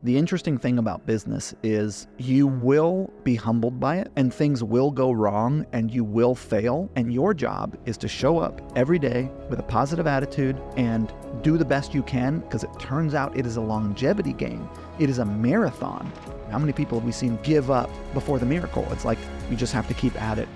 The interesting thing about business is you will be humbled by it and things will go wrong and you will fail. And your job is to show up every day with a positive attitude and do the best you can, because it turns out it is a longevity game. It is a marathon. How many people have we seen give up before the miracle? It's like you just have to keep at it.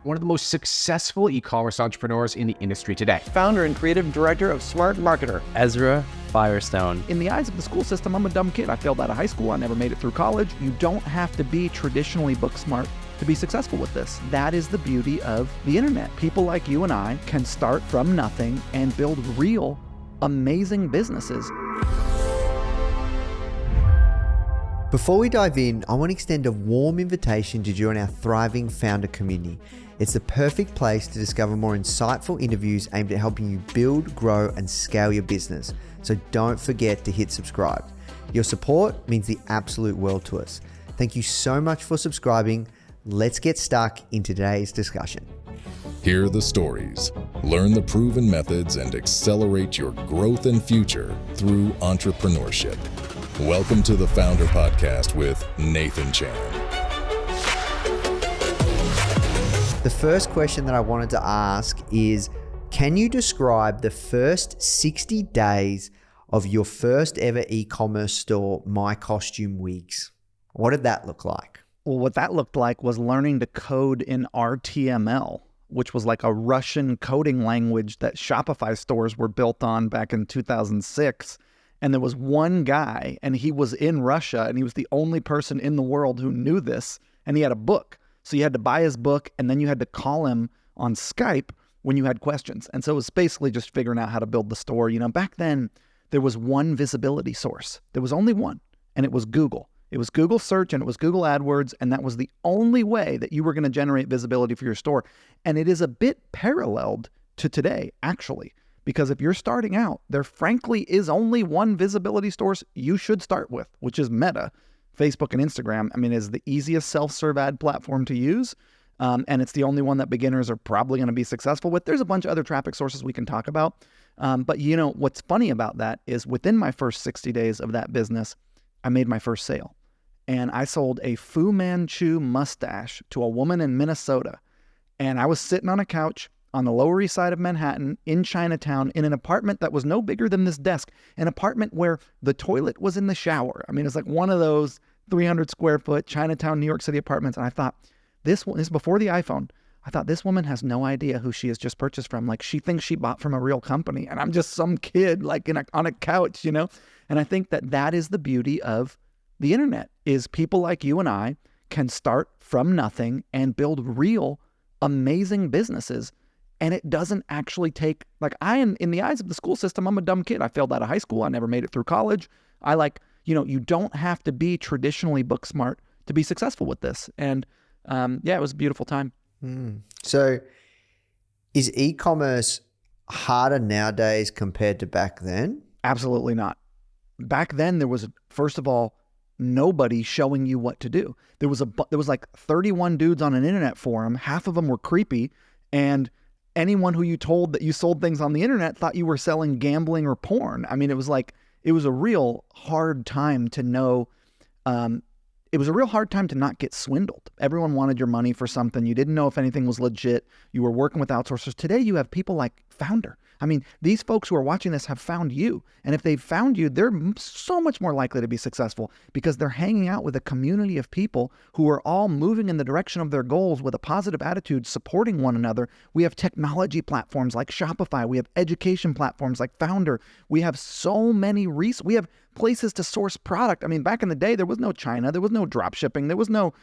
One of the most successful e-commerce entrepreneurs in the industry today. Founder and creative director of Smart Marketer, Ezra Firestone. In the eyes of the school system, I'm a dumb kid. I failed out of high school. I never made it through college. You don't have to be traditionally book smart to be successful with this. That is the beauty of the internet. People like you and I can start from nothing and build real, amazing businesses. Before we dive in, I want to extend a warm invitation to join our thriving founder community. It's the perfect place to discover more insightful interviews aimed at helping you build, grow, and scale your business. So don't forget to hit subscribe. Your support means the absolute world to us. Thank you so much for subscribing. Let's get stuck into today's discussion. Hear the stories, learn the proven methods, and accelerate your growth and future through entrepreneurship. Welcome to the Founder Podcast with Nathan Chan. The first question that I wanted to ask is, can you describe the first 60 days of your first ever e-commerce store, My Costume Wigs? What did that look like? Well, what that looked like was learning to code in RTML, which was like a Russian coding language that Shopify stores were built on back in 2006. And there was one guy, and he was in Russia, and he was the only person in the world who knew this, and he had a book. So you had to buy his book, and then you had to call him on Skype when you had questions. And so it was basically just figuring out how to build the store. You know, back then, there was one visibility source. There was only one, and it was Google. It was Google search, and it was Google AdWords, and that was the only way that you were going to generate visibility for your store. And it is a bit paralleled to today, actually. Because if you're starting out, there frankly is only one visibility source you should start with, which is Meta. Facebook and Instagram, I mean, is the easiest self-serve ad platform to use. And it's the only one that beginners are probably going to be successful with. There's a bunch of other traffic sources we can talk about. But you know, what's funny about that is within my first 60 days of that business, I made my first sale. And I sold a Fu Manchu mustache to a woman in Minnesota. And I was sitting on a couch on the Lower East Side of Manhattan in Chinatown in an apartment that was no bigger than this desk, an apartment where the toilet was in the shower. I mean, it's like one of those 300 square foot Chinatown, New York City apartments. And I thought, this is before the iPhone. I thought, this woman has no idea who she has just purchased from. Like, she thinks she bought from a real company, and I'm just some kid like on a couch, you know? And I think that is the beauty of the internet, is people like you and I can start from nothing and build real, amazing businesses. And it doesn't actually take, like, in the eyes of the school system, I'm a dumb kid. I failed out of high school. I never made it through college. You don't have to be traditionally book smart to be successful with this. And it was a beautiful time. So is e-commerce harder nowadays compared to back then? Absolutely not. Back then, there was, first of all, nobody showing you what to do. There was like 31 dudes on an internet forum. Half of them were creepy, and anyone who you told that you sold things on the internet thought you were selling gambling or porn. I mean, it was a real hard time to know. It was a real hard time to not get swindled. Everyone wanted your money for something. You didn't know if anything was legit. You were working with outsourcers. Today, you have people like Founder. I mean, these folks who are watching this have found you. And if they've found you, they're so much more likely to be successful because they're hanging out with a community of people who are all moving in the direction of their goals with a positive attitude, supporting one another. We have technology platforms like Shopify. We have education platforms like Founder. We have so many we have places to source product. I mean, back in the day, there was no China. There was no drop shipping. There was no,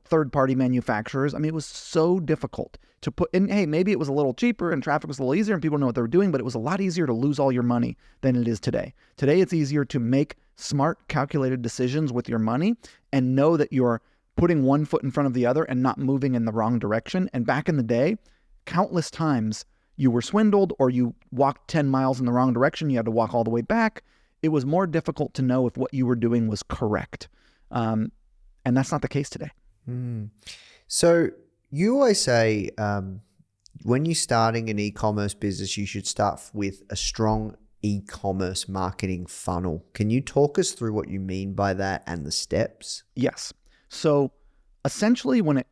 third-party manufacturers. I mean, it was so difficult to put in. Hey, maybe it was a little cheaper and traffic was a little easier and people know what they were doing, but it was a lot easier to lose all your money than it is today. Today, it's easier to make smart, calculated decisions with your money and know that you're putting one foot in front of the other and not moving in the wrong direction. And back in the day, countless times you were swindled or you walked 10 miles in the wrong direction. You had to walk all the way back. It was more difficult to know if what you were doing was correct. And that's not the case today. So you always say when you're starting an e-commerce business, you should start with a strong e-commerce marketing funnel. Can you talk us through what you mean by that and the steps? Yes. So essentially when it,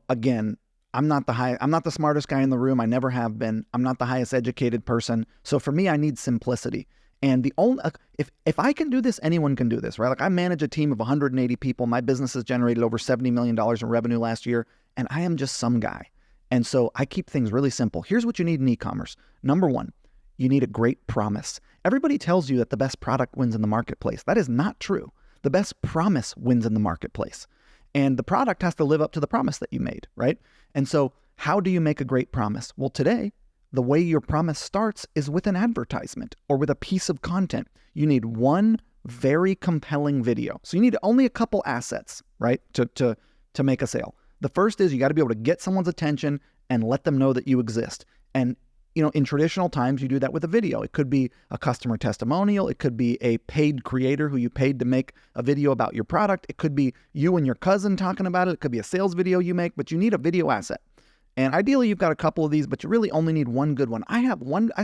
again, I'm not the smartest guy in the room. I never have been. I'm not the highest educated person. So for me, I need simplicity. And the only, if I can do this, anyone can do this, right? Like I manage a team of 180 people. My business has generated over $70 million in revenue last year, and I am just some guy. And so I keep things really simple. Here's what you need in e-commerce. Number one, you need a great promise. Everybody tells you that the best product wins in the marketplace. That is not true. The best promise wins in the marketplace. And the product has to live up to the promise that you made, right? And so how do you make a great promise? Well, today, the way your promise starts is with an advertisement or with a piece of content. You need one very compelling video. So you need only a couple assets, right, to make a sale. The first is you got to be able to get someone's attention and let them know that you exist. And in traditional times, you do that with a video. It could be a customer testimonial. It could be a paid creator who you paid to make a video about your product. It could be you and your cousin talking about it. It could be a sales video you make, but you need a video asset. And ideally, you've got a couple of these, but you really only need one good one. I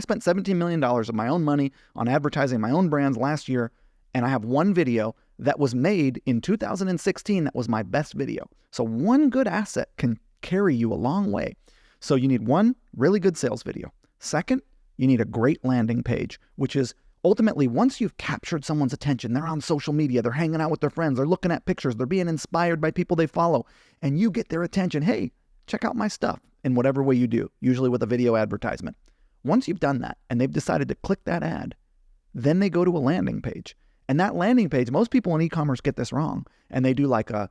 spent $17 million of my own money on advertising my own brands last year, and I have one video that was made in 2016 that was my best video. So one good asset can carry you a long way. So you need one really good sales video. Second, you need a great landing page, which is ultimately once you've captured someone's attention, they're on social media, they're hanging out with their friends, they're looking at pictures, they're being inspired by people they follow, and you get their attention. Hey, check out my stuff in whatever way you do, usually with a video advertisement. Once you've done that and they've decided to click that ad, then they go to a landing page. And that landing page, most people in e-commerce get this wrong. And they do like a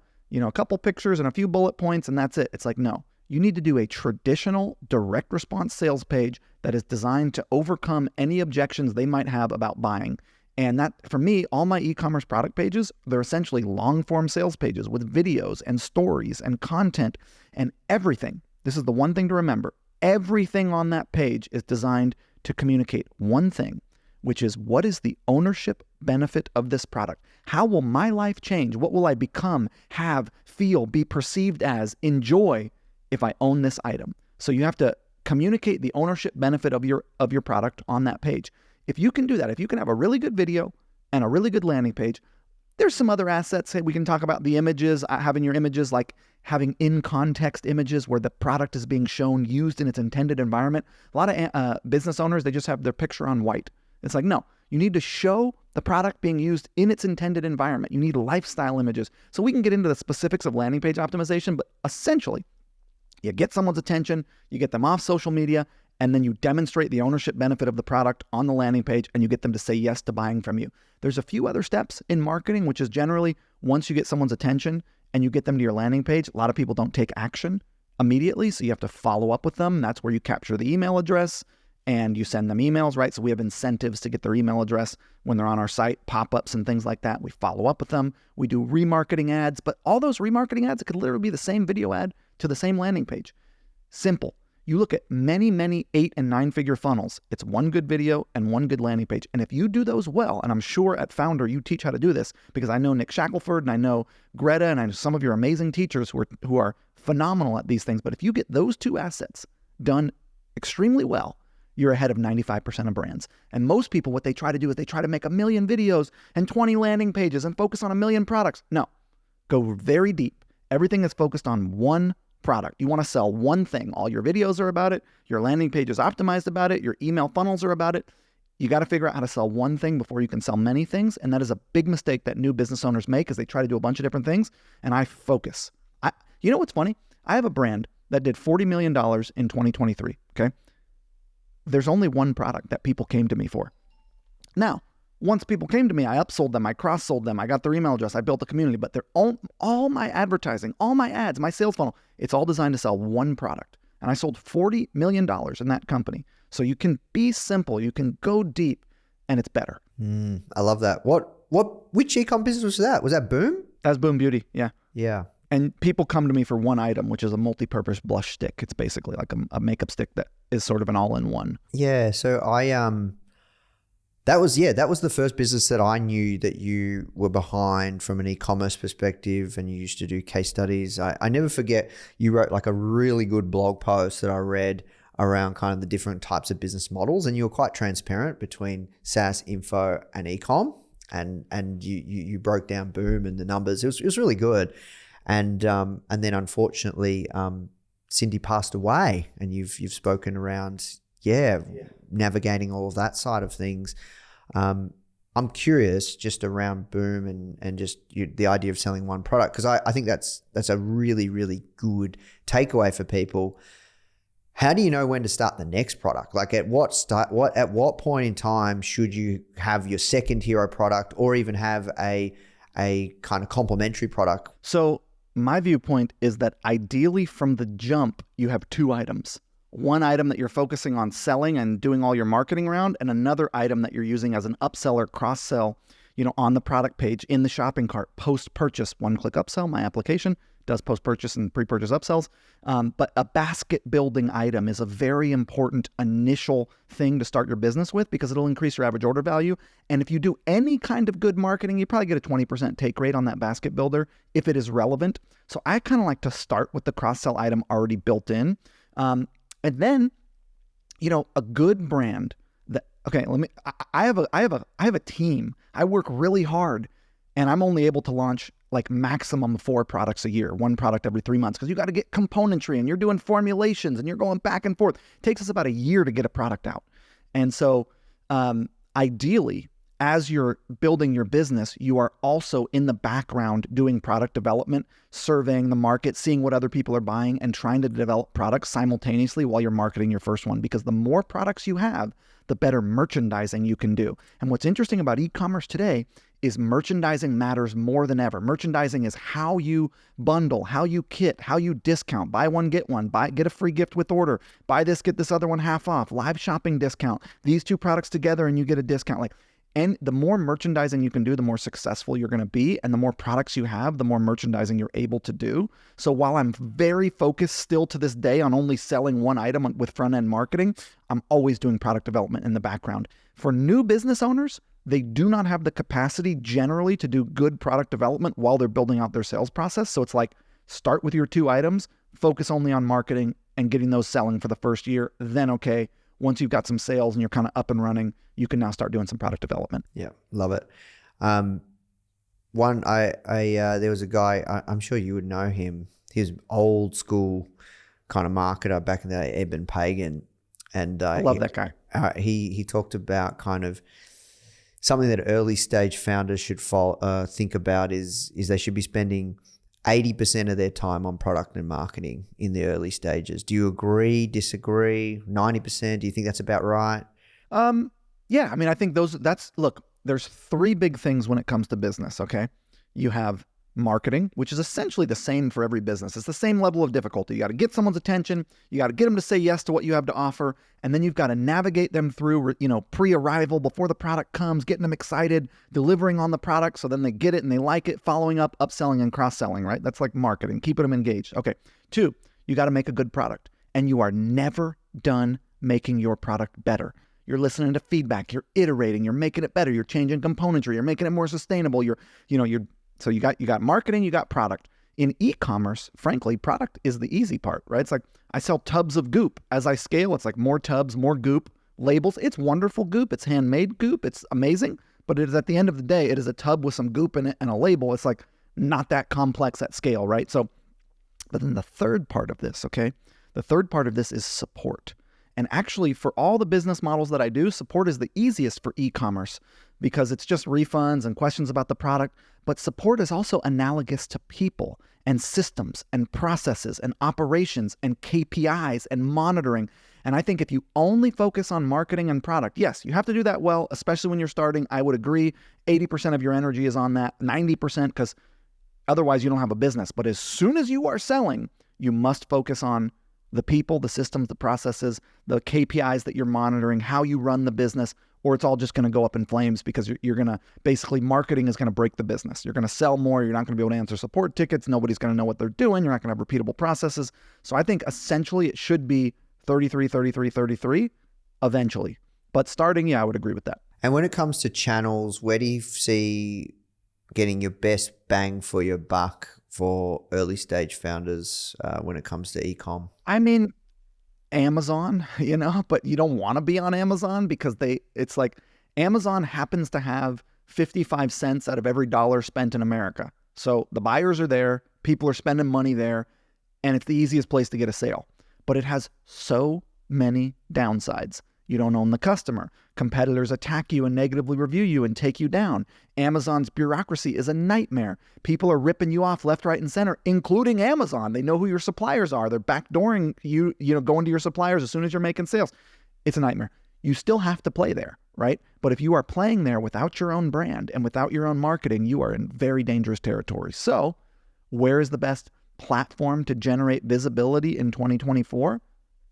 couple pictures and a few bullet points and that's it. It's like, no, you need to do a traditional direct response sales page that is designed to overcome any objections they might have about buying. And that, for me, all my e-commerce product pages, they're essentially long-form sales pages with videos and stories and content and everything. This is the one thing to remember. Everything on that page is designed to communicate one thing, which is what is the ownership benefit of this product? How will my life change? What will I become, have, feel, be perceived as, enjoy if I own this item? So you have to communicate the ownership benefit of your product on that page. If you can do that, if you can have a really good video and a really good landing page, there's some other assets. Hey, we can talk about the images, having your images, like having in-context images where the product is being shown, used in its intended environment. A lot of business owners, they just have their picture on white. It's like, no, you need to show the product being used in its intended environment. You need lifestyle images. So we can get into the specifics of landing page optimization, but essentially, you get someone's attention, you get them off social media, and then you demonstrate the ownership benefit of the product on the landing page, and you get them to say yes to buying from you. There's a few other steps in marketing, which is generally once you get someone's attention and you get them to your landing page, a lot of people don't take action immediately, so you have to follow up with them. That's where you capture the email address and you send them emails, right? So we have incentives to get their email address when they're on our site, pop-ups and things like that. We follow up with them. We do remarketing ads, but all those remarketing ads, it could literally be the same video ad to the same landing page. Simple. You look at many, many 8- and 9-figure funnels. It's one good video and one good landing page. And if you do those well, and I'm sure at Founder you teach how to do this, because I know Nick Shackelford and I know Greta and I know some of your amazing teachers who are phenomenal at these things. But if you get those two assets done extremely well, you're ahead of 95% of brands. And most people, what they try to do is they try to make 1 million videos and 20 landing pages and focus on 1 million products. No, go very deep. Everything is focused on one product. You want to sell one thing. All your videos are about it. Your landing page is optimized about it. Your email funnels are about it. You got to figure out how to sell one thing before you can sell many things. And that is a big mistake that new business owners make, is they try to do a bunch of different things. And I focus. You know what's funny? I have a brand that did $40 million in 2023. Okay. There's only one product that people came to me for. Now, once people came to me, I upsold them, I cross-sold them, I got their email address, I built a community, but they're all my advertising, all my ads, my sales funnel, it's all designed to sell one product. And I sold $40 million in that company. So you can be simple, you can go deep, and it's better. I love that. Which e-com business was that? Was that Boom? That's Boom Beauty, yeah. Yeah. And people come to me for one item, which is a multi-purpose blush stick. It's basically like a makeup stick that is sort of an all-in-one. Yeah. So that was the first business that I knew that you were behind from an e-commerce perspective, and you used to do case studies. I never forget, you wrote like a really good blog post that I read around kind of the different types of business models, and you were quite transparent between SaaS, info, and ecom, and you broke down Boom and the numbers. It was really good, and then unfortunately, Cindy passed away, and you've spoken around navigating all of that side of things. I'm curious just around Boom and just the idea of selling one product, because I think that's a really, really good takeaway for people. How do you know when to start the next product? Like at what point in time should you have your second hero product, or even have a kind of complementary product? So my viewpoint is that ideally from the jump, you have two items. One item that you're focusing on selling and doing all your marketing around, and another item that you're using as an upsell or cross-sell, on the product page, in the shopping cart, post-purchase, one-click upsell. My application does post-purchase and pre-purchase upsells. But a basket building item is a very important initial thing to start your business with, because it'll increase your average order value. And if you do any kind of good marketing, you probably get a 20% take rate on that basket builder if it is relevant. So I kind of like to start with the cross-sell item already built in. And then, a good brand that, okay, I have a team. I work really hard, and I'm only able to launch like maximum 4 products a year, 1 product every 3 months, because you got to get componentry, and you're doing formulations, and you're going back and forth. It takes us about a year to get a product out. And so, ideally, as you're building your business, you are also in the background doing product development, surveying the market, seeing what other people are buying, and trying to develop products simultaneously while you're marketing your first one. Because the more products you have, the better merchandising you can do. And what's interesting about e-commerce today is merchandising matters more than ever. Merchandising is how you bundle, how you kit, how you discount, buy one, get one, get a free gift with order, buy this, get this other one half off, live shopping discount, these 2 products together and you get a discount. And the more merchandising you can do, the more successful you're going to be. And the more products you have, the more merchandising you're able to do. So while I'm very focused still to this day on only selling one item with front-end marketing, I'm always doing product development in the background. For new business owners, they do not have the capacity generally to do good product development while they're building out their sales process. So it's like, start with your 2 items, focus only on marketing and getting those selling for the first year. Then, okay, once you've got some sales and you're kind of up and running, you can now start doing some product development. Yeah, love it. There was a guy, I'm sure you would know him. He was old school kind of marketer back in the day, Eben Pagan. And I love that guy. He talked about kind of something that early stage founders should think about is they should be spending 80% of their time on product and marketing in the early stages. Do you agree, disagree? 90%? Do you think that's about right? Yeah, I mean, I think look, there's 3 big things when it comes to business, okay? You have marketing, which is essentially the same for every business. It's the same level of difficulty. You got to get someone's attention. You got to get them to say yes to what you have to offer. And then you've got to navigate them through, pre-arrival, before the product comes, getting them excited, delivering on the product so then they get it and they like it, following up, upselling and cross-selling, right? That's like marketing, keeping them engaged. Okay. 2, you got to make a good product. And you are never done making your product better. You're listening to feedback, you're iterating, you're making it better, you're changing componentry, you're making it more sustainable. So you got marketing, you got product. In e-commerce, frankly, product is the easy part, right? It's like I sell tubs of goop. As I scale, it's like more tubs, more goop, labels. It's wonderful goop. It's handmade goop. It's amazing. But it is, at the end of the day, it is a tub with some goop in it and a label. It's like not that complex at scale, right? So, but then the third part of this, okay? The third part of this is support. And actually, for all the business models that I do, support is the easiest for e-commerce because it's just refunds and questions about the product. But support is also analogous to people and systems and processes and operations and KPIs and monitoring. And I think if you only focus on marketing and product, yes, you have to do that well, especially when you're starting. I would agree 80% of your energy is on that, 90%, because otherwise you don't have a business. But as soon as you are selling, you must focus on the people, the systems, the processes, the KPIs that you're monitoring, how you run the business, or it's all just going to go up in flames because you're going to, basically marketing is going to break the business. You're going to sell more. You're not going to be able to answer support tickets. Nobody's going to know what they're doing. You're not going to have repeatable processes. So I think essentially it should be 33, 33, 33 eventually. But starting, yeah, I would agree with that. And when it comes to channels, where do you see getting your best bang for your buck for early stage founders when it comes to e-com? I mean, Amazon, but you don't want to be on Amazon because it's like Amazon happens to have 55 cents out of every dollar spent in America. So the buyers are there, people are spending money there, and it's the easiest place to get a sale. But it has so many downsides. You don't own the customer. Competitors attack you and negatively review you and take you down. Amazon's bureaucracy is a nightmare. People are ripping you off left, right, and center, including Amazon. They know who your suppliers are. They're backdooring you, going to your suppliers as soon as you're making sales. It's a nightmare. You still have to play there, right? But if you are playing there without your own brand and without your own marketing, you are in very dangerous territory. So where is the best platform to generate visibility in 2024?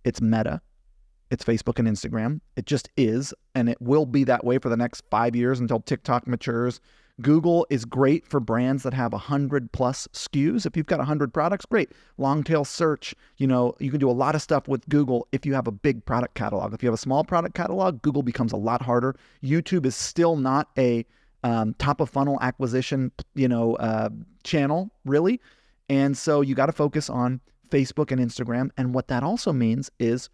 It's Meta. It's Facebook and Instagram. It just is, and it will be that way for the next 5 years until TikTok matures. Google is great for brands that have 100 plus SKUs. If you've got 100 products, great. Long tail search, you can do a lot of stuff with Google if you have a big product catalog. If you have a small product catalog, Google becomes a lot harder. YouTube is still not a top of funnel acquisition, channel, really. And so you got to focus on Facebook and Instagram. And what that also means is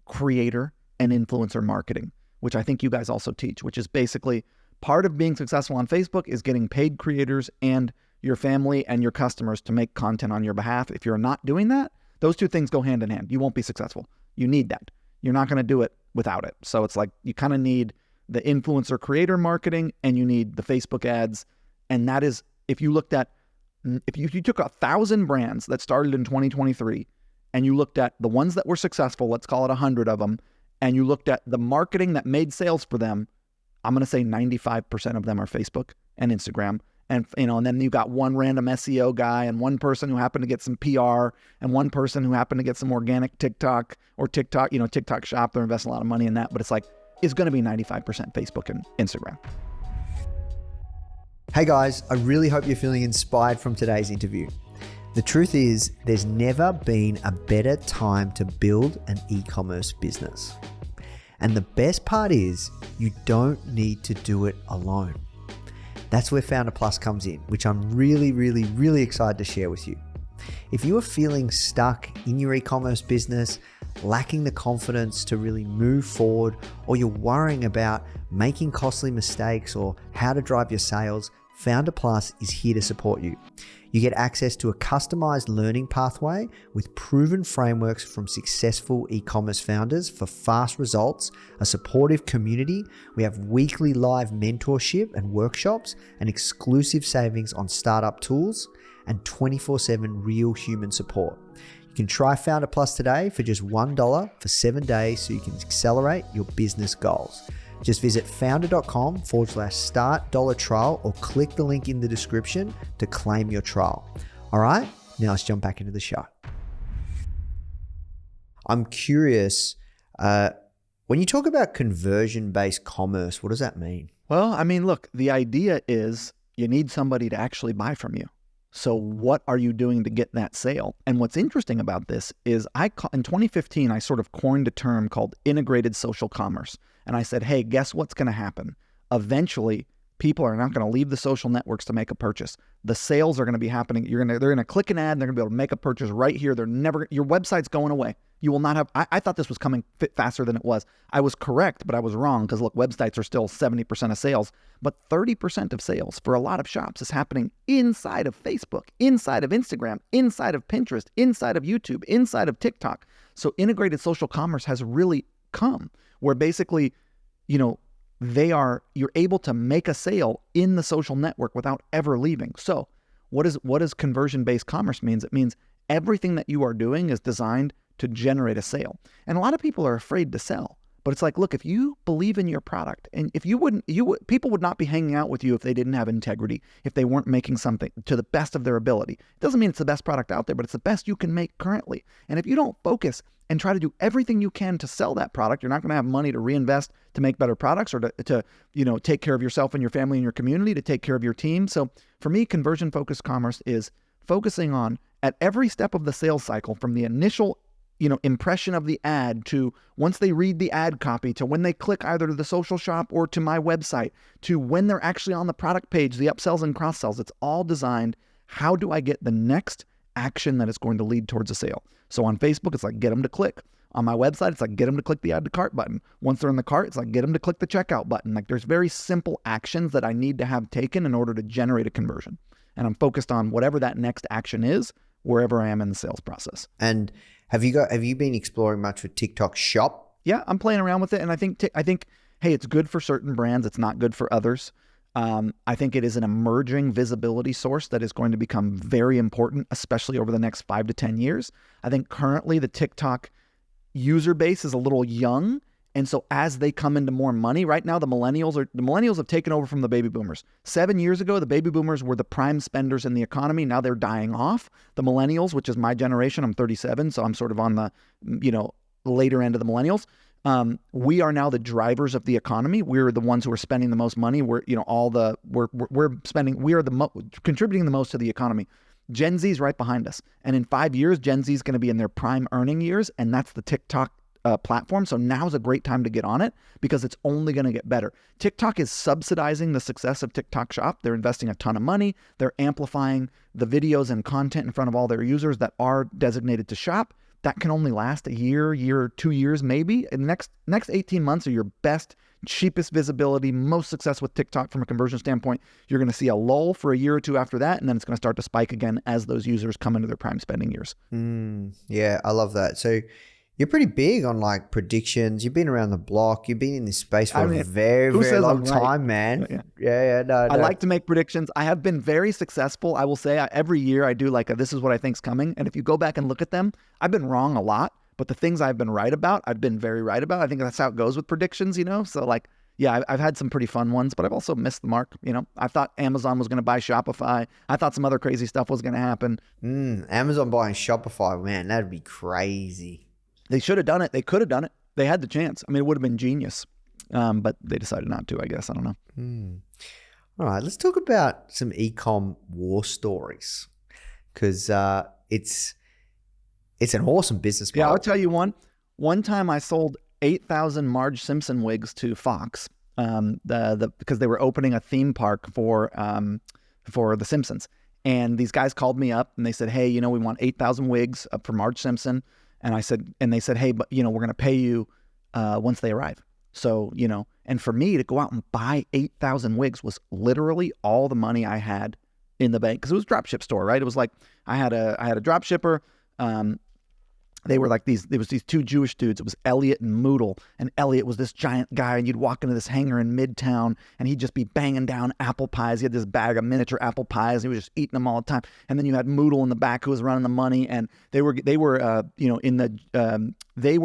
creator and influencer marketing, which I think you guys also teach, which is basically part of being successful on Facebook is getting paid creators and your family and your customers to make content on your behalf. If you're not doing that, those two things go hand in hand. You won't be successful. You need that. You're not going to do it without it. So it's like you kind of need the influencer creator marketing and you need the Facebook ads. And that is, if you took 1,000 brands that started in 2023 and you looked at the ones that were successful, let's call it 100 of them, and you looked at the marketing that made sales for them, I'm going to say 95% of them are Facebook and Instagram. And then you got one random SEO guy and one person who happened to get some PR and one person who happened to get some organic TikTok or TikTok shop. They're investing a lot of money in that, but it's going to be 95% Facebook and Instagram. Hey guys, I really hope you're feeling inspired from today's interview. The truth is, there's never been a better time to build an e-commerce business. And the best part is, you don't need to do it alone. That's where Founder Plus comes in, which I'm really, really, really excited to share with you. If you are feeling stuck in your e-commerce business, lacking the confidence to really move forward, or you're worrying about making costly mistakes or how to drive your sales, Founder Plus is here to support you. You get access to a customized learning pathway with proven frameworks from successful e-commerce founders for fast results, a supportive community. We have weekly live mentorship and workshops and exclusive savings on startup tools and 24/7 real human support. You can try Founder Plus today for just $1 for 7 days so you can accelerate your business goals. Just visit founder.com/start $trial or click the link in the description to claim your trial. All right, now let's jump back into the show. I'm curious, when you talk about conversion-based commerce, what does that mean? Well, I mean, look, the idea is you need somebody to actually buy from you. So what are you doing to get that sale? And what's interesting about this is in 2015, I sort of coined a term called integrated social commerce. And I said, hey, guess what's going to happen? Eventually, people are not going to leave the social networks to make a purchase. The sales are going to be happening. They're going to click an ad and they're going to be able to make a purchase right here. Your website's going away. You will not have, I thought this was coming faster than it was. I was correct, but I was wrong because look, websites are still 70% of sales, but 30% of sales for a lot of shops is happening inside of Facebook, inside of Instagram, inside of Pinterest, inside of YouTube, inside of TikTok. So integrated social commerce has really come where basically, you're able to make a sale in the social network without ever leaving. So what does conversion-based commerce means? It means everything that you are doing is designed to generate a sale. And a lot of people are afraid to sell. But it's like, look, if you believe in your product, and if people would not be hanging out with you if they didn't have integrity, if they weren't making something to the best of their ability. It doesn't mean it's the best product out there, but it's the best you can make currently. And if you don't focus and try to do everything you can to sell that product, you're not going to have money to reinvest to make better products or to take care of yourself and your family and your community, to take care of your team. So for me, conversion-focused commerce is focusing on at every step of the sales cycle, from the initial impression of the ad to once they read the ad copy, to when they click either to the social shop or to my website, to when they're actually on the product page, the upsells and cross sells. It's all designed. How do I get the next action that is going to lead towards a sale. So on Facebook, it's like, get them to click. On my website, it's like, get them to click the add to cart button. Once they're in the cart, it's like, get them to click the checkout button. Like, there's very simple actions that I need to have taken in order to generate a conversion. And I'm focused on whatever that next action is, wherever I am in the sales process. And have you been exploring much with TikTok Shop? Yeah, I'm playing around with it. And I think, hey, it's good for certain brands. It's not good for others. I think it is an emerging visibility source that is going to become very important, especially over the next 5 to 10 years. I think currently the TikTok user base is a little young. And so as they come into more money, right now the millennials have taken over from the baby boomers. 7 years ago, the baby boomers were the prime spenders in the economy. Now they're dying off. The millennials, which is my generation, I'm 37, so I'm sort of on the, later end of the millennials. We are now the drivers of the economy. We're the ones who are spending the most money. We are contributing the most to the economy. Gen Z is right behind us. And in 5 years, Gen Z is going to be in their prime earning years. And that's the TikTok platform. So now's a great time to get on it because it's only going to get better. TikTok is subsidizing the success of TikTok Shop. They're investing a ton of money. They're amplifying the videos and content in front of all their users that are designated to shop. That can only last a year, 2 years, maybe. And next 18 months are your best, cheapest visibility, most success with TikTok from a conversion standpoint. You're going to see a lull for a year or two after that, and then it's going to start to spike again as those users come into their prime spending years. Yeah, I love that. So you're pretty big on like predictions. You've been around the block. You've been in this space for a very, very long time, man. Yeah. No. I like to make predictions. I have been very successful. I will say every year I do like this is what I think's coming. And if you go back and look at them, I've been wrong a lot, but the things I've been right about, I've been very right about. I think that's how it goes with predictions, So like, yeah, I've had some pretty fun ones, but I've also missed the mark. I thought Amazon was going to buy Shopify. I thought some other crazy stuff was going to happen. Amazon buying Shopify, man, that'd be crazy. They should have done it. They could have done it. They had the chance. I mean, it would have been genius, but they decided not to, I guess. I don't know. All right, let's talk about some e-com war stories because it's an awesome business model. Yeah, I'll tell you one. One time I sold 8,000 Marge Simpson wigs to Fox because they were opening a theme park for The Simpsons. And these guys called me up and they said, hey, we want 8,000 wigs up for Marge Simpson. And they said, hey, but we're going to pay you once they arrive. So, and for me to go out and buy 8,000 wigs was literally all the money I had in the bank because it was a dropship store, right? It was like I had a drop shipper. They were like there was these two Jewish dudes. It was Elliot and Moodle. And Elliot was this giant guy, and you'd walk into this hangar in Midtown, and he'd just be banging down apple pies. He had this bag of miniature apple pies, and he was just eating them all the time. And then you had Moodle in the back who was running the money, and they were they were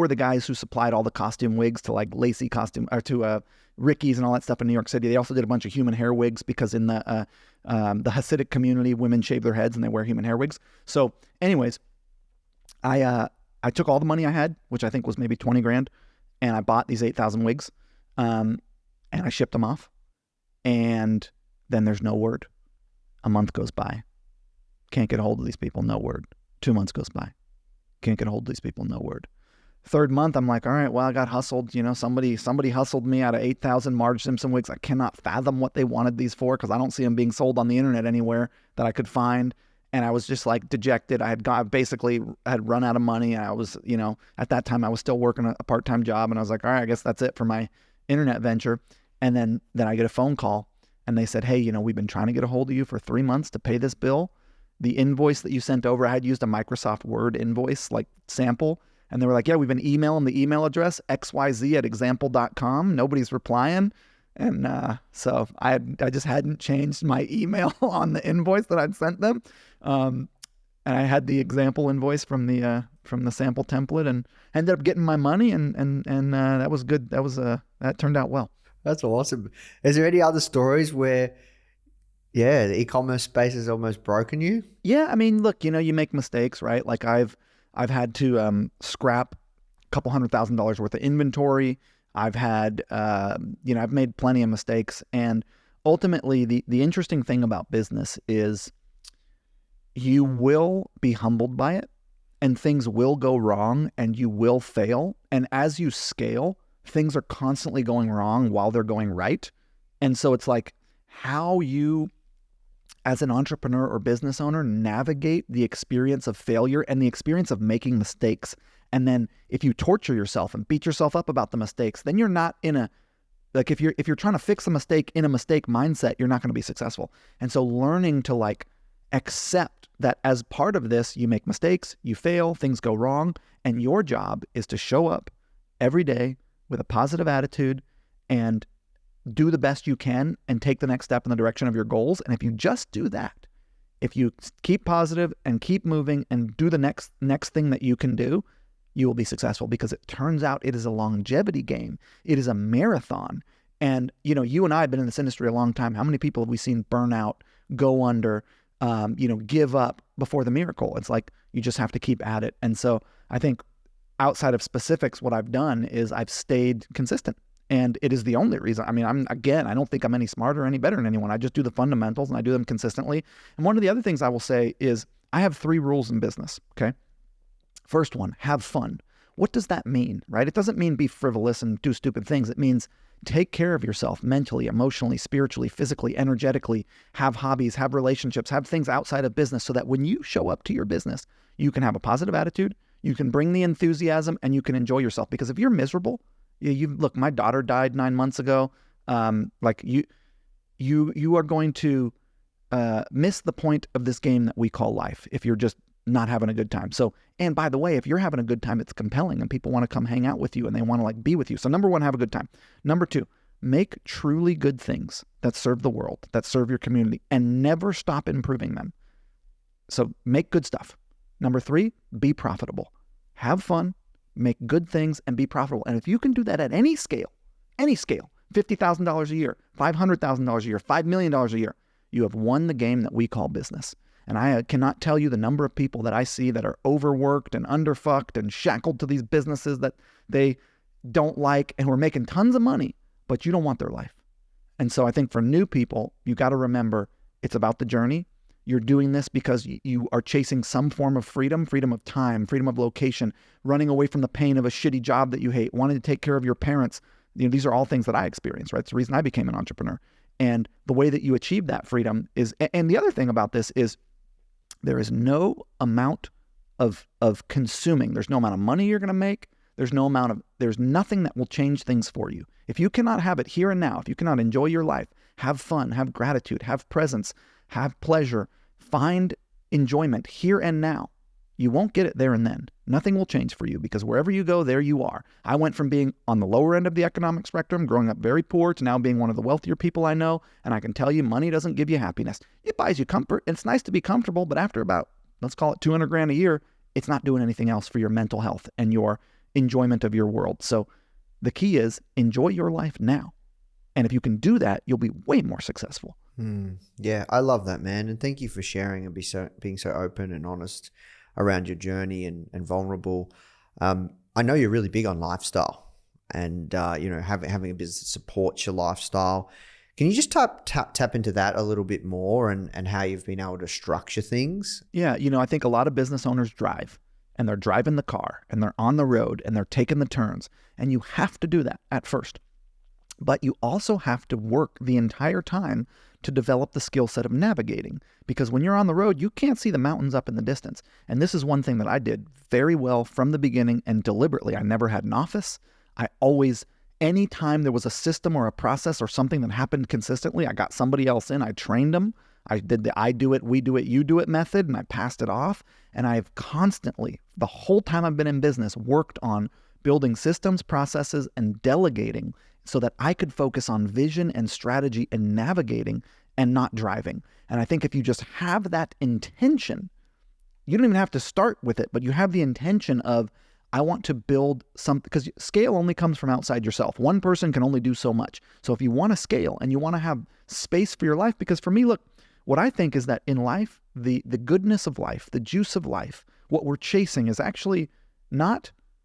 the guys who supplied all the costume wigs to like Lacey costume or to Ricky's and all that stuff in New York City. They also did a bunch of human hair wigs because in the Hasidic community, women shave their heads and they wear human hair wigs. So, anyways, I took all the money I had, which I think was maybe 20 grand, and I bought these 8,000 wigs, and I shipped them off. And then there's no word. A month goes by. Can't get a hold of these people, no word. 2 months goes by. Can't get a hold of these people, no word. Third month, I'm like, all right, well, I got hustled. Somebody hustled me out of 8,000 Marge Simpson wigs. I cannot fathom what they wanted these for because I don't see them being sold on the internet anywhere that I could find. And I was just like dejected. I had run out of money. And I was, at that time I was still working a part-time job. And I was like, all right, I guess that's it for my internet venture. And then I get a phone call and they said, hey, we've been trying to get a hold of you for 3 months to pay this bill. The invoice that you sent over, I had used a Microsoft Word invoice like sample. And they were like, yeah, we've been emailing the email address xyz@example.com. Nobody's replying. And so I just hadn't changed my email on the invoice that I'd sent them. And I had the example invoice from the sample template and ended up getting my money and that was good. That turned out well. That's awesome. Is there any other stories where, the e-commerce space has almost broken you? Yeah. I mean, look, you make mistakes, right? Like I've had to scrap a couple $100,000 worth of inventory. I've had, I've made plenty of mistakes. And ultimately, the interesting thing about business is you will be humbled by it and things will go wrong and you will fail. And as you scale, things are constantly going wrong while they're going right. And so it's like how you as an entrepreneur or business owner, navigate the experience of failure and the experience of making mistakes. And then if you torture yourself and beat yourself up about the mistakes, then you're not in a, like if you're trying to fix a mistake in a mistake mindset, you're not going to be successful. And so learning to like accept that as part of this, you make mistakes, you fail, things go wrong, and your job is to show up every day with a positive attitude and do the best you can and take the next step in the direction of your goals. And if you just do that, if you keep positive and keep moving and do the next thing that you can do, you will be successful, because it turns out it is a longevity game. It is a marathon. And, you know, you and I have been in this industry a long time. How many people have we seen burn out, go under, give up before the miracle? It's like, you just have to keep at it. And so I think outside of specifics, what I've done is I've stayed consistent. And it is the only reason. I mean, I don't think I'm any smarter or any better than anyone. I just do the fundamentals and I do them consistently. And one of the other things I will say is I have 3 rules in business, okay? First one, have fun. What does that mean, right? It doesn't mean be frivolous and do stupid things. It means take care of yourself mentally, emotionally, spiritually, physically, energetically, have hobbies, have relationships, have things outside of business so that when you show up to your business, you can have a positive attitude, you can bring the enthusiasm, and you can enjoy yourself. Because if you're miserable, look, my daughter died 9 months ago. You are going to miss the point of this game that we call life if you're just not having a good time. So, and by the way, if you're having a good time, it's compelling and people want to come hang out with you and they want to like be with you. So number 1, have a good time. Number 2, make truly good things that serve the world, that serve your community, and never stop improving them. So make good stuff. Number 3, be profitable. Have fun, make good things, and be profitable. And if you can do that at any scale, $50,000 a year, $500,000 a year, $5 million a year, you have won the game that we call business. And I cannot tell you the number of people that I see that are overworked and underfucked and shackled to these businesses that they don't like and who are making tons of money, but you don't want their life. And so I think for new people, you got to remember it's about the journey. You're doing this because you are chasing some form of freedom of time, freedom of location, running away from the pain of a shitty job that you hate, wanting to take care of your parents. You know, these are all things that I experienced, right? It's the reason I became an entrepreneur. And the way that you achieve that freedom is, and the other thing about this is there is no amount of consuming. There's no amount of money you're going to make. There's nothing that will change things for you. If you cannot have it here and now, if you cannot enjoy your life, have fun, have gratitude, have presence, have pleasure, find enjoyment here and now, you won't get it there and then. Nothing will change for you, because wherever you go, there you are. I went from being on the lower end of the economic spectrum, growing up very poor, to now being one of the wealthier people I know. And I can tell you, money doesn't give you happiness. It buys you comfort. It's nice to be comfortable, but after about, let's call it $200,000 a year, it's not doing anything else for your mental health and your enjoyment of your world. So the key is enjoy your life now. And if you can do that, you'll be way more successful. Yeah, I love that, man. And thank you for sharing and being so open and honest around your journey and vulnerable. I know you're really big on lifestyle and, having a business that supports your lifestyle. Can you just tap into that a little bit more and how you've been able to structure things? Yeah, I think a lot of business owners drive, and they're driving the car, and they're on the road, and they're taking the turns. And you have to do that at first. But you also have to work the entire time to develop the skill set of navigating. Because when you're on the road, you can't see the mountains up in the distance. And this is one thing that I did very well from the beginning and deliberately. I never had an office. I always, anytime there was a system or a process or something that happened consistently, I got somebody else in, I trained them. I did the I do it, we do it, you do it method, and I passed it off. And I've constantly, the whole time I've been in business, worked on building systems, processes, and delegating so that I could focus on vision and strategy and navigating and not driving. And I think if you just have that intention, you don't even have to start with it, but you have the intention of, I want to build something, because scale only comes from outside yourself. One person can only do so much. So if you want to scale and you want to have space for your life, because for me, look, what I think is that in life, the goodness of life, the juice of life, what we're chasing is actually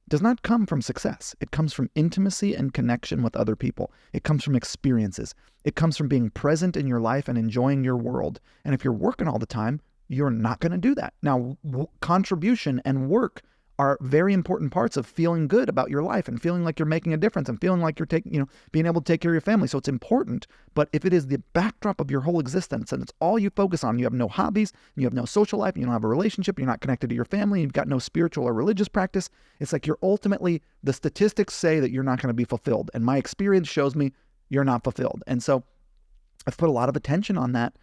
does not come from success. It comes from intimacy and connection with other people. It comes from experiences. It comes from being present in your life and enjoying your world. And if you're working all the time, you're not going to do that. Now, contribution and work are very important parts of feeling good about your life and feeling like you're making a difference and feeling like you're being able to take care of your family. So it's important. But if it is the backdrop of your whole existence and it's all you focus on, you have no hobbies, you have no social life, you don't have a relationship, you're not connected to your family, you've got no spiritual or religious practice, it's like you're ultimately, the statistics say that you're not going to be fulfilled. And my experience shows me you're not fulfilled. And so I've put a lot of attention on that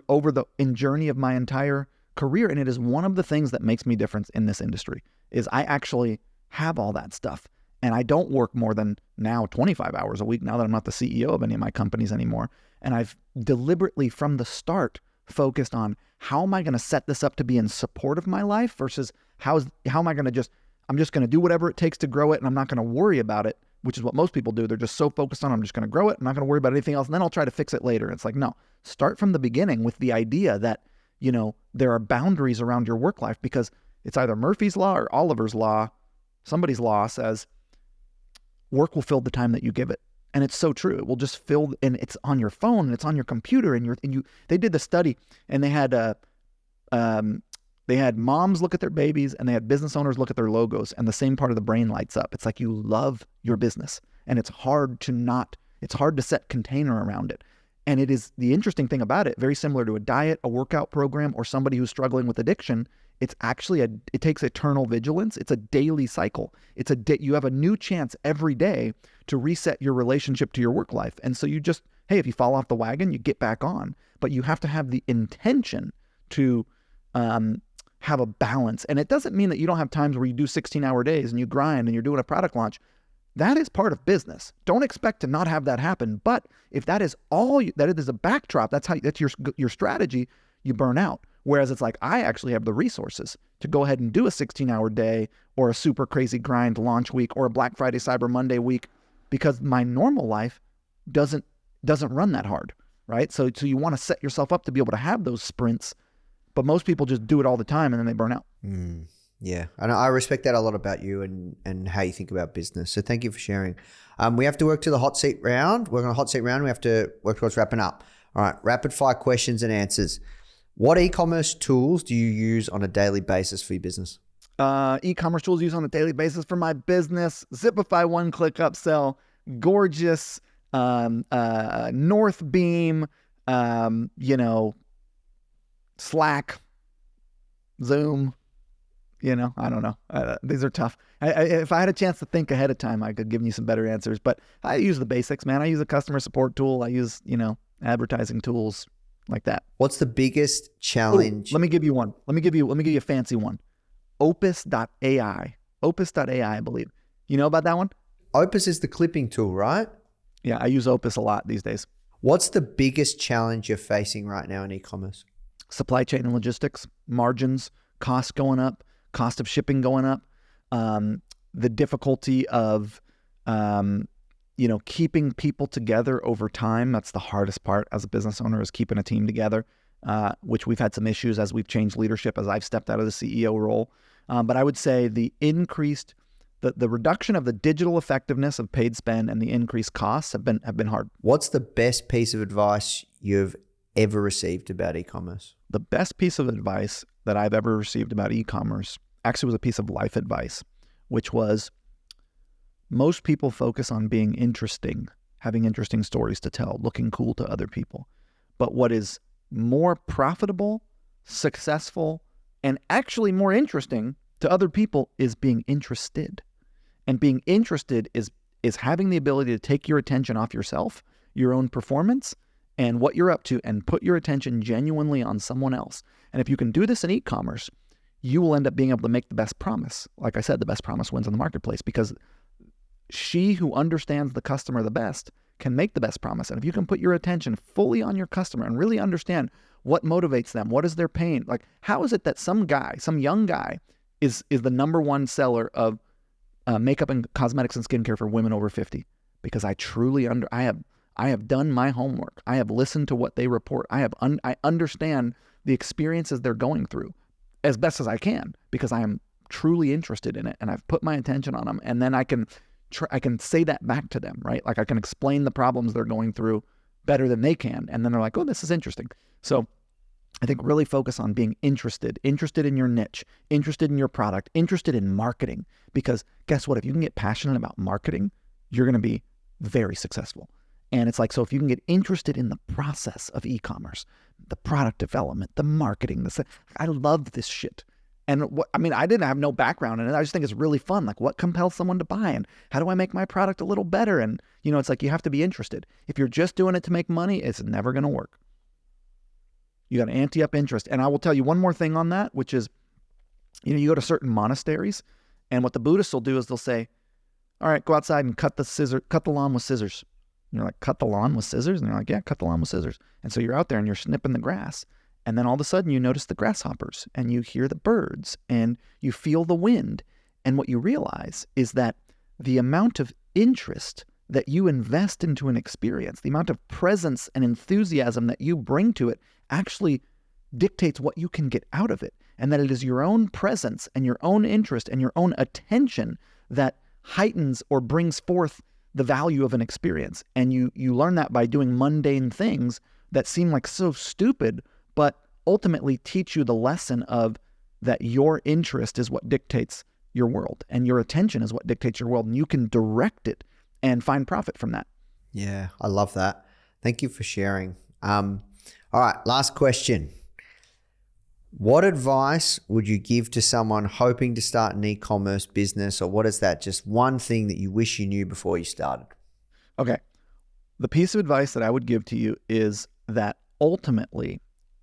over the journey of my entire career. And it is one of the things that makes me different in this industry is I actually have all that stuff. And I don't work more than now 25 hours a week now that I'm not the CEO of any of my companies anymore. And I've deliberately from the start focused on how am I going to set this up to be in support of my life versus how am I going to I'm just going to do whatever it takes to grow it and I'm not going to worry about it, which is what most people do. They're just so focused on I'm just going to grow it. I'm not going to worry about anything else. And then I'll try to fix it later. It's like, no, start from the beginning with the idea that, there are boundaries around your work life because it's either Murphy's Law or Oliver's Law. Somebody's law says work will fill the time that you give it. And it's so true. It will just fill, and it's on your phone and it's on your computer they did the study and they had moms look at their babies and they had business owners look at their logos and the same part of the brain lights up. It's like you love your business and it's hard to set container around it. And it is the interesting thing about it, very similar to a diet, a workout program, or somebody who's struggling with addiction. It's actually it takes eternal vigilance. It's a daily cycle. You have a new chance every day to reset your relationship to your work life. And so you just, hey, if you fall off the wagon, you get back on, but you have to have the intention to have a balance. And it doesn't mean that you don't have times where you do 16-hour days and you grind and you're doing a product launch. That is part of business. Don't expect to not have that happen. But if that is that is a backdrop, that's your strategy, you burn out. Whereas it's like, I actually have the resources to go ahead and do a 16-hour day or a super crazy grind launch week or a Black Friday, Cyber Monday week because my normal life doesn't run that hard, right? So you want to set yourself up to be able to have those sprints, but most people just do it all the time and then they burn out. Yeah, and I respect that a lot about you and how you think about business. So thank you for sharing. We have to work to the hot seat round. We're on a hot seat round. We have to work towards wrapping up. All right, rapid fire questions and answers. What e-commerce tools do you use on a daily basis for your business? E-commerce tools used on a daily basis for my business: Zipify, one-click upsell, Gorgias, Northbeam, Slack, Zoom. I don't know. These are tough. If I had a chance to think ahead of time, I could give you some better answers. But I use the basics, man. I use a customer support tool. I use, advertising tools like that. What's the biggest challenge? Let me give you one. Let me give you a fancy one. Opus.ai. Opus.ai, I believe. You know about that one? Opus is the clipping tool, right? Yeah, I use Opus a lot these days. What's the biggest challenge you're facing right now in e-commerce? Supply chain and logistics, margins, costs going up, cost of shipping going up, the difficulty of, keeping people together over time. That's the hardest part as a business owner, is keeping a team together, which we've had some issues as we've changed leadership, as I've stepped out of the CEO role. But I would say the reduction of the digital effectiveness of paid spend and the increased costs have been hard. What's the best piece of advice you've ever received about e-commerce? The best piece of advice that I've ever received about e-commerce actually was a piece of life advice, which was, most people focus on being interesting, having interesting stories to tell, looking cool to other people. But what is more profitable, successful, and actually more interesting to other people is being interested. And being interested is having the ability to take your attention off yourself, your own performance, and what you're up to, and put your attention genuinely on someone else. And if you can do this in e-commerce, you will end up being able to make the best promise. Like I said, the best promise wins in the marketplace, because she who understands the customer the best can make the best promise. And if you can put your attention fully on your customer and really understand what motivates them, what is their pain, like how is it that some young guy is the number one seller of makeup and cosmetics and skincare for women over 50? Because I truly I have done my homework. I have listened to what they report. I understand the experiences they're going through as best as I can, because I am truly interested in it and I've put my attention on them. And then I can say that back to them, right? Like I can explain the problems they're going through better than they can. And then they're like, oh, this is interesting. So I think really focus on being interested in your niche, interested in your product, interested in marketing. Because guess what? If you can get passionate about marketing, you're going to be very successful. And it's like, so if you can get interested in the process of e-commerce, the product development, the marketing, I love this shit. And I didn't have no background in it. I just think it's really fun. Like, what compels someone to buy, and how do I make my product a little better? And, it's like, you have to be interested. If you're just doing it to make money, it's never going to work. You got to ante up interest. And I will tell you one more thing on that, which is, you go to certain monasteries, and what the Buddhists will do is they'll say, all right, go outside and cut the lawn with scissors. And you're like, cut the lawn with scissors? And they're like, yeah, cut the lawn with scissors. And so you're out there and you're snipping the grass. And then all of a sudden you notice the grasshoppers, and you hear the birds, and you feel the wind. And what you realize is that the amount of interest that you invest into an experience, the amount of presence and enthusiasm that you bring to it, actually dictates what you can get out of it. And that it is your own presence and your own interest and your own attention that heightens or brings forth the value of an experience. And you learn that by doing mundane things that seem like so stupid, but ultimately teach you the lesson of that your interest is what dictates your world, and your attention is what dictates your world, and you can direct it and find profit from that. Yeah, I love that. Thank you for sharing. All right, last question. What advice would you give to someone hoping to start an e-commerce business, or what is that just one thing that you wish you knew before you started? Okay. The piece of advice that I would give to you is that ultimately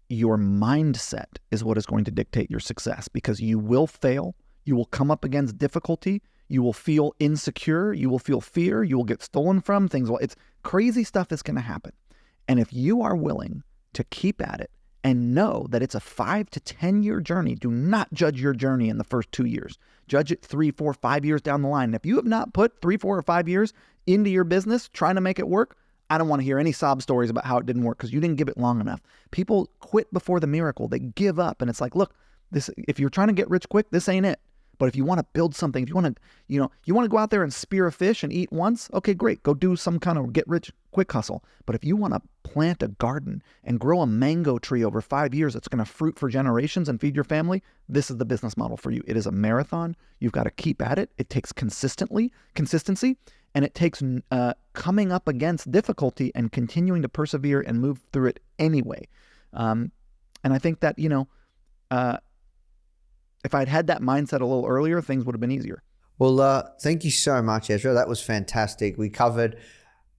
your mindset is what is going to dictate your success, because you will fail. You will come up against difficulty. You will feel insecure. You will feel fear. You will get stolen from things. It's crazy stuff is going to happen. And if you are willing to keep at it and know that it's a 5 to 10 year journey, do not judge your journey in the first 2 years. Judge it 3, 4, 5 years down the line. And if you have not put 3, 4, or 5 years into your business trying to make it work, I don't want to hear any sob stories about how it didn't work because you didn't give it long enough. People quit before the miracle. They give up. And it's like, look, if you're trying to get rich quick, this ain't it. But if you want to build something, if you want to, you want to go out there and spear a fish and eat once, okay, great. Go do some kind of get rich quick hustle. But if you want to plant a garden and grow a mango tree over 5 years that's going to fruit for generations and feed your family, this is the business model for you. It is a marathon. You've got to keep at it. It takes consistency, and it takes coming up against difficulty and continuing to persevere and move through it anyway. And I think that, if I'd had that mindset a little earlier, things would have been easier. Well, thank you so much, Ezra. That was fantastic. We covered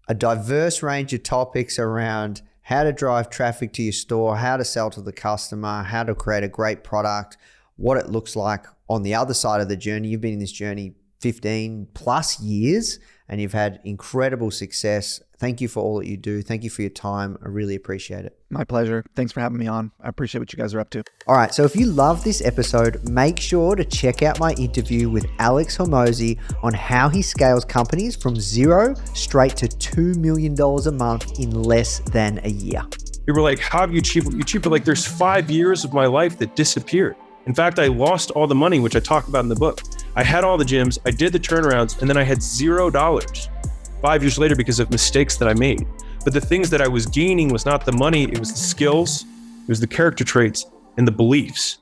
a diverse range of topics around how to drive traffic to your store, how to sell to the customer, how to create a great product, what it looks like on the other side of the journey. You've been in this journey 15 plus years and you've had incredible success. Thank you for all that you do. Thank you for your time. I really appreciate it. My pleasure. Thanks for having me on. I appreciate what you guys are up to. All right. So if you love this episode, make sure to check out my interview with Alex Hormozi on how he scales companies from zero straight to $2 million a month in less than a year. People were like, how have you achieved what you achieved? But like, there's 5 years of my life that disappeared. In fact, I lost all the money, which I talk about in the book. I had all the gyms, I did the turnarounds, and then I had $0 5 years later because of mistakes that I made. But the things that I was gaining was not the money, it was the skills, it was the character traits, and the beliefs.